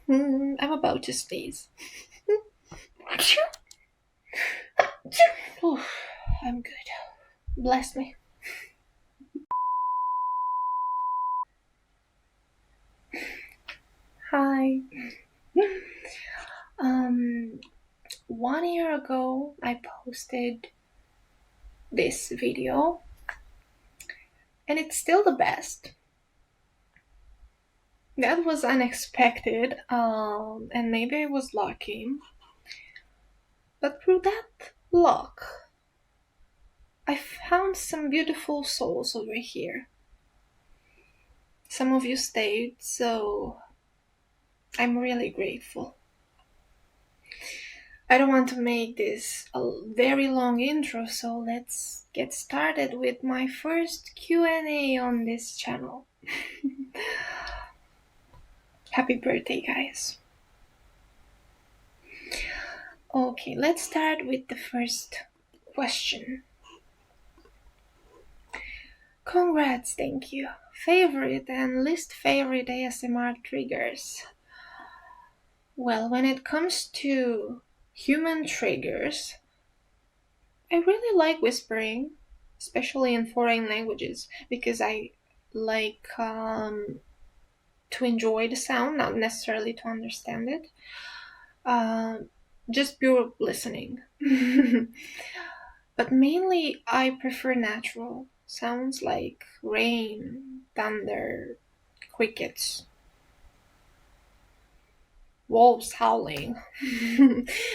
I'm about to sneeze. Oof, I'm good. Bless me. Hi. Um, 1 year ago, I posted this video, and it's still the best. That was unexpected, and maybe I was lucky. But through that luck, I found some beautiful souls over here. Some of you stayed, so I'm really grateful. I don't want to make this a very long intro, so let's get started with my first Q&A on this channel. Happy birthday, guys. Okay, let's start with the first question. Congrats, thank you. Favorite and least favorite ASMR triggers? Well, when it comes to human triggers, I really like whispering, especially in foreign languages, because I like to enjoy the sound, not necessarily to understand it. Just pure listening. But mainly, I prefer natural sounds like rain, thunder, crickets, wolves howling.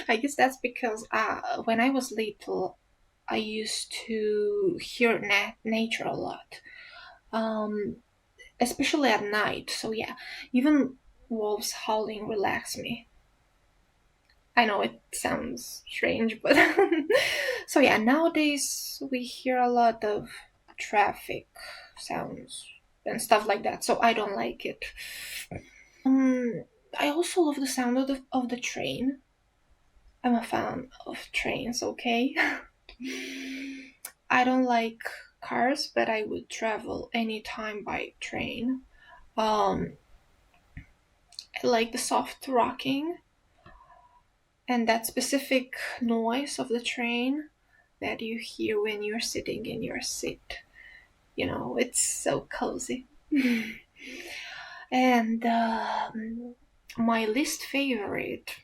I guess that's because when I was little, I used to hear nature a lot, um, especially at night. So yeah, even wolves howling relax me. I know it sounds strange, but so yeah, nowadays we hear a lot of traffic sounds and stuff like that. So I don't like it. I also love the sound of the train. I'm a fan of trains. Okay. I don't like cars, but I would travel anytime by train. Um, I like the soft rocking and that specific noise of the train that you hear when you're sitting in your seat. You know, it's so cozy. And my least favorite,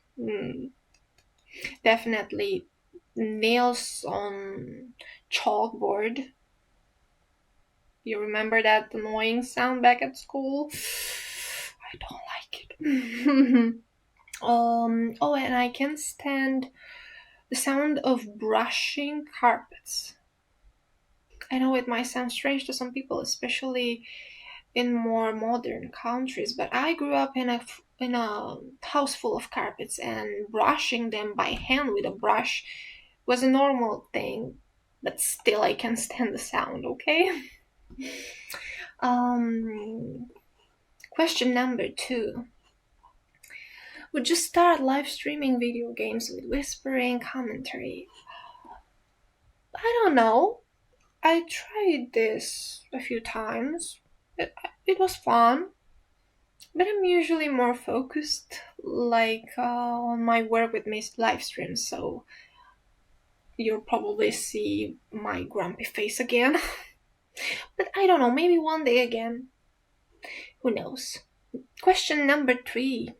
definitely nails on chalkboard. You remember that annoying sound back at school? I don't like it. Oh, and I can stand the sound of brushing carpets. I know it might sound strange to some people, especially in more modern countries, but I grew up in a house full of carpets, and brushing them by hand with a brush was a normal thing. But still, I can stand the sound. Okay. Um, Question number 2. Would you start live streaming video games with whispering commentary? I don't know. I tried this a few times. It was fun, but I'm usually more focused, like on my work with my live streams. So you'll probably see my grumpy face again. But I don't know. Maybe one day again. Who knows? Question number 3.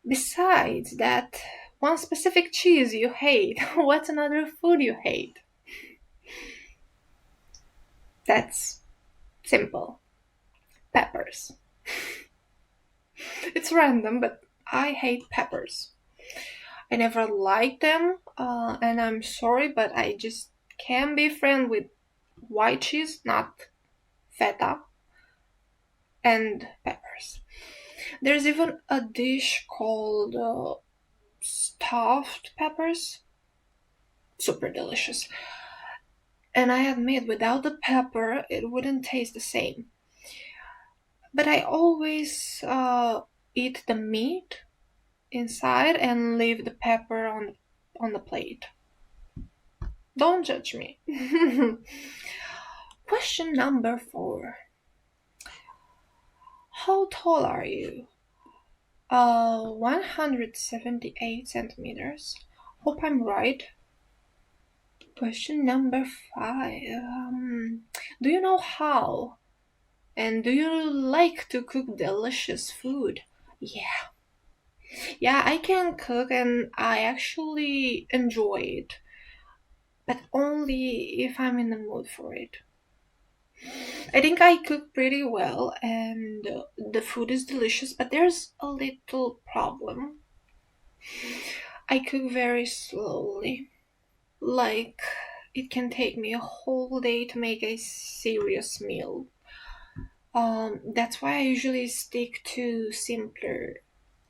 Besides that one specific cheese you hate, what's another food you hate? That's simple. Peppers. It's random, but I hate peppers. I never liked them, and I'm sorry, but I just can't be friend with white cheese, not feta, and peppers. There's even a dish called stuffed peppers. Super delicious. And I admit, without the pepper, it wouldn't taste the same. But I always eat the meat inside and leave the pepper on the plate. Don't judge me. Question number 4. How tall are you? 178 centimeters. Hope I'm right. Question number 5. Do you know how? And do you like to cook delicious food? Yeah. Yeah, I can cook and I actually enjoy it, but only if I'm in the mood for it. I think I cook pretty well and the food is delicious, but there's a little problem. I cook very slowly. Like, it can take me a whole day to make a serious meal. That's why I usually stick to simpler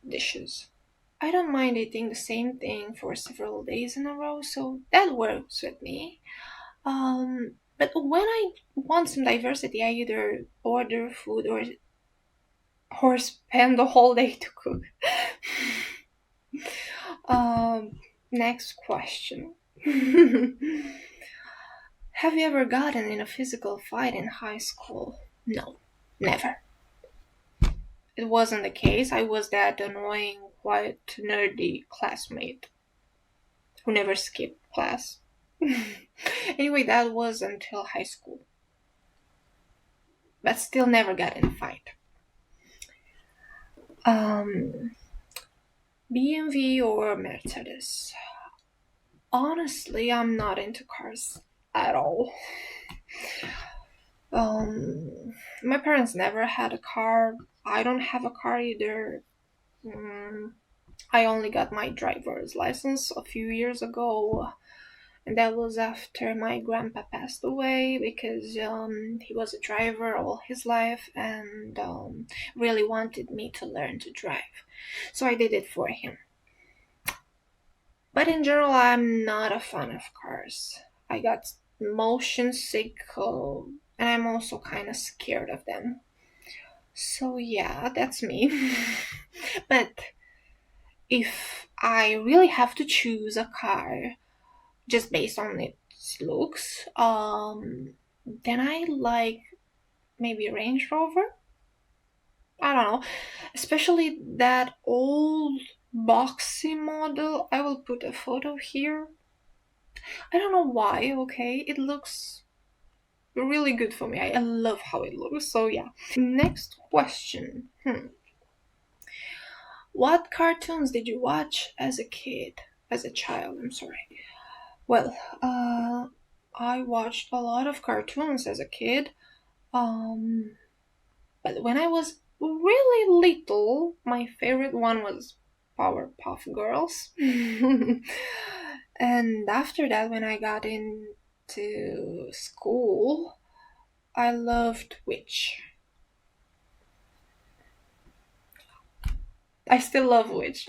dishes. I don't mind eating the same thing for several days in a row, so that works with me. But when I want some diversity, I either order food or spend the whole day to cook. Next question. Have you ever gotten in a physical fight in high school? No, never. It wasn't the case. I was that annoying, quite nerdy classmate who never skipped class. Anyway, that was until high school, but still never got in a fight. BMW or Mercedes? Honestly, I'm not into cars at all. My parents never had a car. I don't have a car either. I only got my driver's license a few years ago, and that was after my grandpa passed away because he was a driver all his life and really wanted me to learn to drive. So I did it for him. But in general, I'm not a fan of cars. I got motion sick, and I'm also kind of scared of them. So yeah, that's me. But if I really have to choose a car just based on its looks, then I like maybe Range Rover. I don't know, especially that old boxy model. I will put a photo here. I don't know why. Okay, it looks really good for me. I love how it looks. So yeah. Next question. What cartoons did you watch as a kid? As a child, I'm sorry. Well, I watched a lot of cartoons as a kid. Um, but when I was really little, my favorite one was Powerpuff Girls. And after that, when I got into school, I loved Witch. I still love Witch.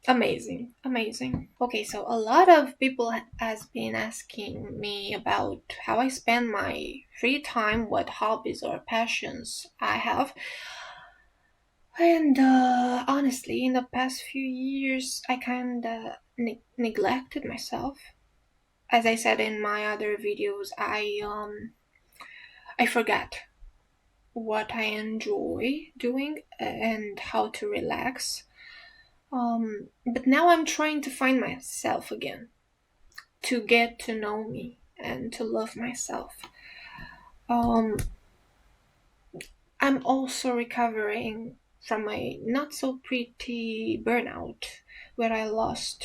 Amazing, amazing. Okay, so a lot of people has been asking me about how I spend my free time, what hobbies or passions I have. And honestly, in the past few years, I kind of neglected myself. As I said in my other videos, I forgot what I enjoy doing and how to relax. But now I'm trying to find myself again, to get to know me and to love myself. Um, I'm also recovering from a not so pretty burnout where I lost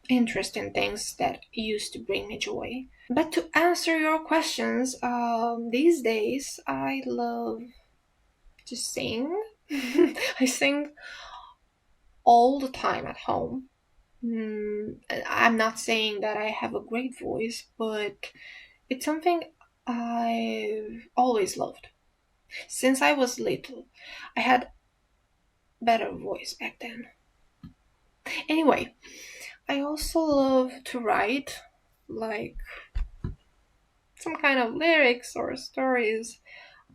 interest in things that used to bring me joy. But to answer your questions, these days I love to sing. I sing all the time at home. I'm not saying that I have a great voice, but it's something I've always loved. Since I was little, I had better voice back then. Anyway, I also love to write, like some kind of lyrics or stories.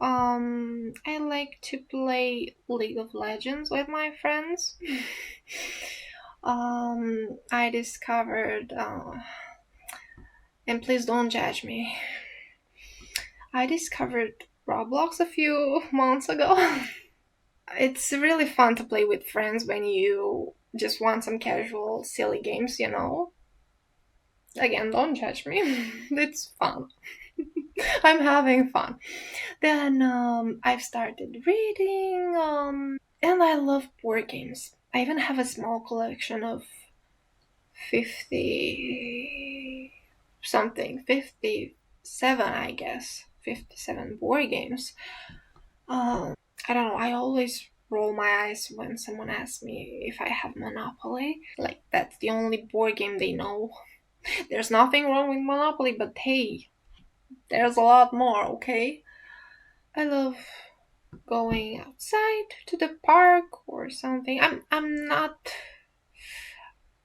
I like to play League of Legends with my friends. I discovered, and please don't judge me. I discovered Roblox a few months ago. It's really fun to play with friends when you just want some casual, silly games, you know? Again, don't judge me. It's fun. I'm having fun. Then I've started reading, and I love board games. I even have a small collection of 50 something, 57, I guess. 57 board games. I don't know, I always roll my eyes when someone asks me if I have Monopoly. Like, that's the only board game they know. There's nothing wrong with Monopoly, but hey, there's a lot more, okay? I love going outside to the park or something. I'm not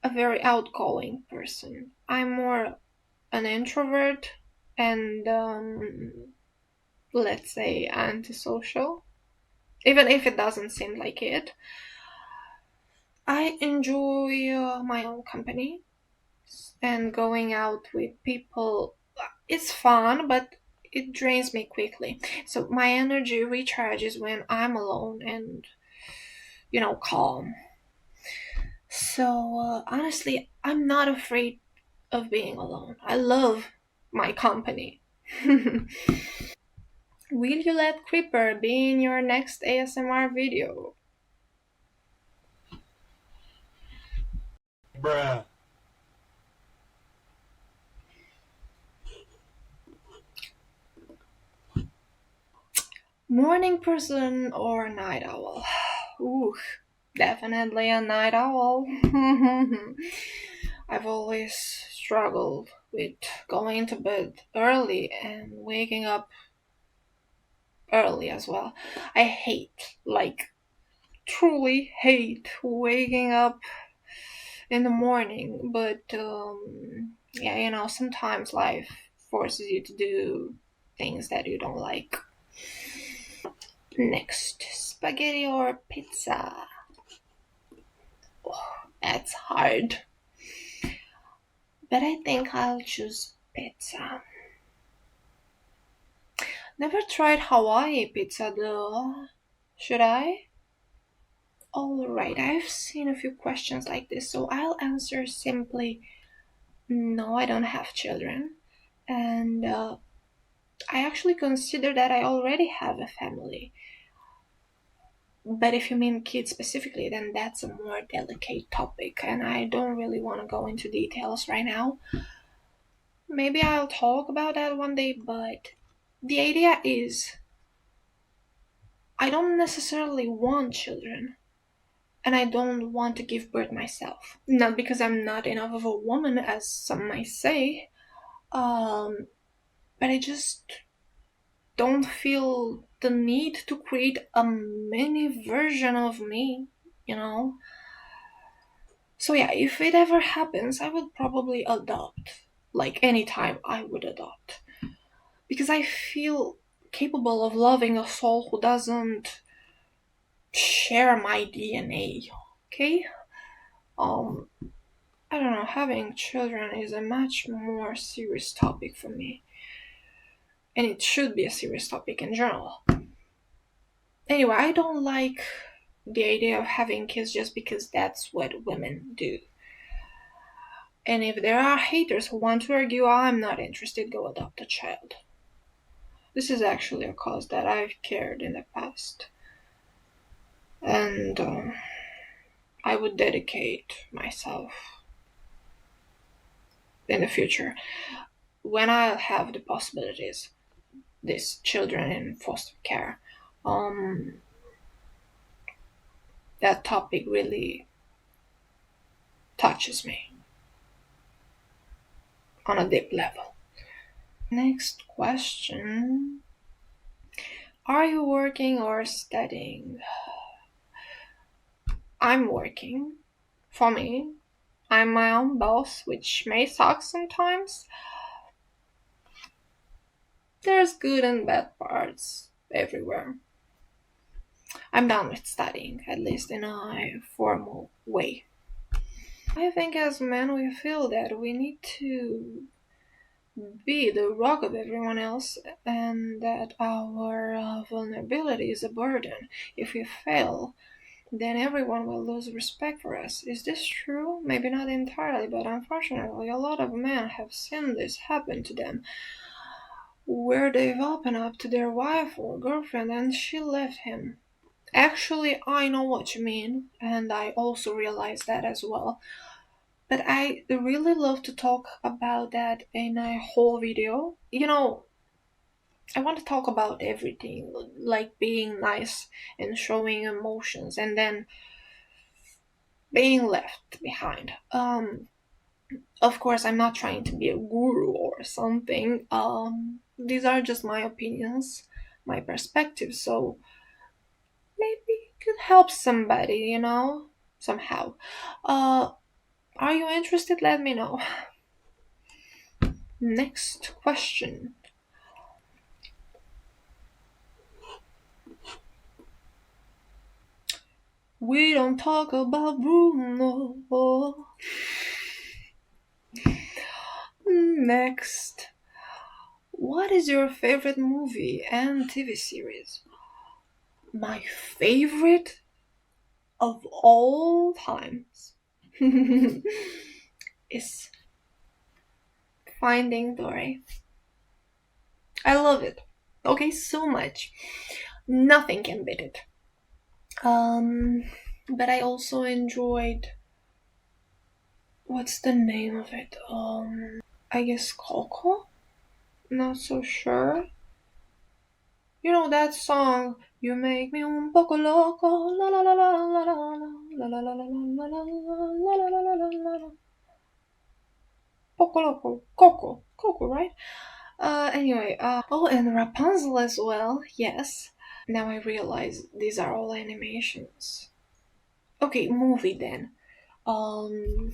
a very outgoing person. I'm more an introvert and let's say antisocial. Even if it doesn't seem like it. I enjoy my own company and going out with people. It's fun, but it drains me quickly. So my energy recharges when I'm alone and, calm. So honestly, I'm not afraid of being alone. I love my company. Will you let Creeper be in your next ASMR video? Bruh. Morning person or night owl? Ooh, definitely a night owl. I've always struggled with going to bed early and waking up early as well. I hate, like, truly hate waking up in the morning, but yeah, sometimes life forces you to do things that you don't like. Next, spaghetti or pizza? That's hard, but I think I'll choose pizza. Never tried Hawaii pizza though. Should I? Alright, I've seen a few questions like this, so I'll answer simply no, I don't have children. And I actually consider that I already have a family. But if you mean kids specifically, then that's a more delicate topic, and I don't really want to go into details right now. Maybe I'll talk about that one day, but the idea is I don't necessarily want children, and I don't want to give birth myself. Not because I'm not enough of a woman, as some might say, but I just don't feel the need to create a mini version of me, you know? So yeah, if it ever happens, I would probably adopt. Like anytime I would adopt. Because I feel capable of loving a soul who doesn't share my DNA. Okay? Um I don't know, having children is a much more serious topic for me. And it should be a serious topic in general. Anyway, I don't like the idea of having kids just because that's what women do. And if there are haters who want to argue, I'm not interested, go adopt a child. This is actually a cause that I've cared in the past. And I would dedicate myself in the future when I have the possibilities, these children in foster care. Um, that topic really touches me on a deep level. Next question. Are you working or studying? I'm working. For me, I'm my own boss, which may suck sometimes. There's good and bad parts everywhere. I'm done with studying, at least in a formal way. I think as men we feel that we need to be the rock of everyone else, and that our vulnerability is a burden. If we fail, then everyone will lose respect for us. Is this true? Maybe not entirely, but unfortunately, a lot of men have seen this happen to them, where they've opened up to their wife or girlfriend and she left him. Actually, I know what you mean, and I also realize that as well. But I really love to talk about that in a whole video. I want to talk about everything, like being nice and showing emotions and then being left behind. Of course, I'm not trying to be a guru or something. These are just my opinions, my perspective. So maybe it could help somebody, somehow. Uh, are you interested? Let me know. Next question. We don't talk about Bruno. Next. What is your favorite movie and TV series? My favorite of all times is Finding Dory. I love it. Okay, so much. Nothing can beat it. Um, but I also enjoyed, what's the name of it? I guess Coco? Not so sure. You know that song, You Make Me Un Poco Loco, la la la la la la la la la la la la la la la la la la. Poco Loco, Coco, right? Anyway, oh, and Rapunzel as well, yes. Now I realize these are all animations. Okay, movie then. Um,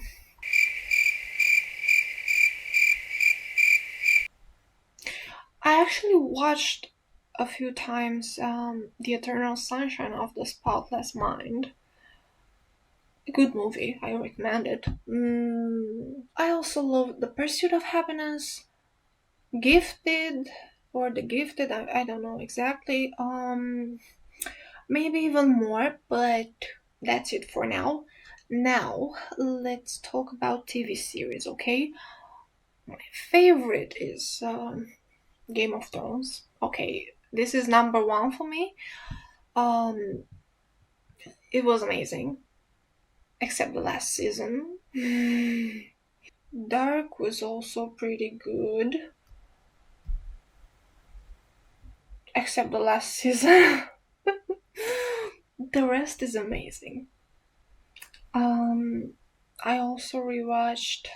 I actually watched a few times The Eternal Sunshine of the Spotless Mind. A good movie, I recommend it. I also love The Pursuit of Happiness, Gifted, or The Gifted, I don't know exactly. Maybe even more, but that's it for now. Now, let's talk about TV series, okay? My favorite is Game of Thrones. Okay, this is number one for me. Um, it was amazing, except the last season. Dark was also pretty good, except the last season. The rest is amazing. Um, I also rewatched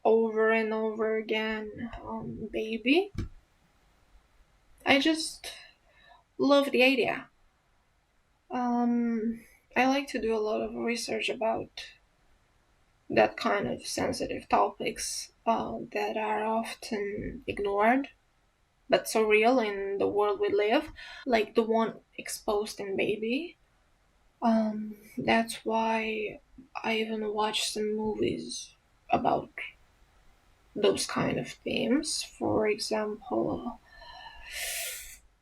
over and over again Baby. I just love the idea. Um, I like to do a lot of research about that kind of sensitive topics that are often ignored but so real in the world we live, like the one exposed in Baby. That's why I even watch some movies about those kind of themes. For example,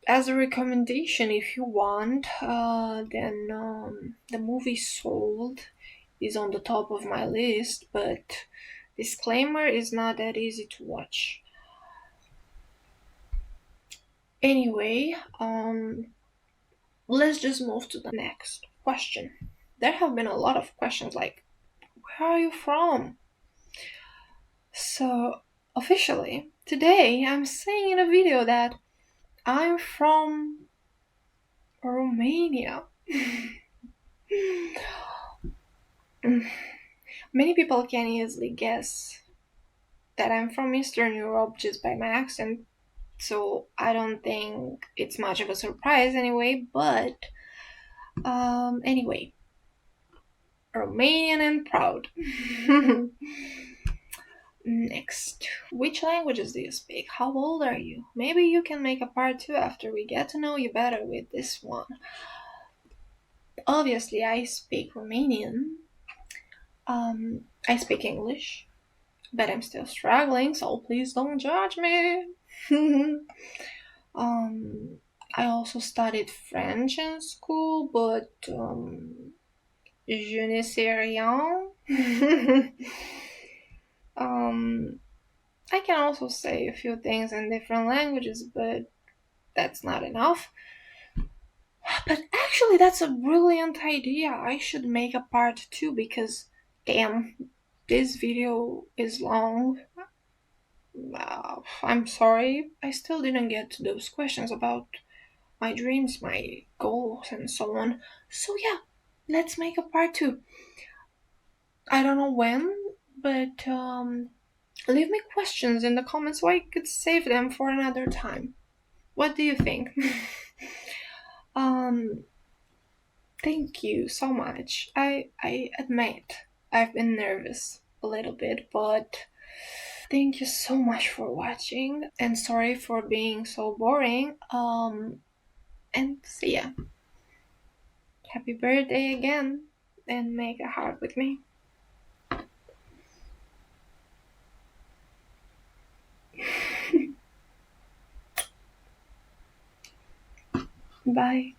as a recommendation, if you want, then the movie Sold is on the top of my list, but disclaimer is not that easy to watch. Anyway, let's just move to the next question. There have been a lot of questions like, where are you from? So, officially, today I'm saying in a video that I'm from Romania. Many people can easily guess that I'm from Eastern Europe just by my accent, so I don't think it's much of a surprise anyway, but anyway, Romanian and proud. Next, which languages do you speak? How old are you? Maybe you can make a part 2 after we get to know you better with this one. Obviously, I speak Romanian. I speak English, but I'm still struggling, so please don't judge me. um, I also studied French in school, but je ne sais rien. um, I can also say a few things in different languages, but that's not enough. But actually, that's a brilliant idea. I should make a part two because, damn, this video is long. I'm sorry, I still didn't get to those questions about my dreams, my goals, and so on. So, yeah, let's make a part two. I don't know when, but leave me questions in the comments so I could save them for another time. What do you think? um, Thank you so much. I admit I've been nervous a little bit, but thank you so much for watching and sorry for being so boring. And see ya. Happy birthday again and make a heart with me. Bye.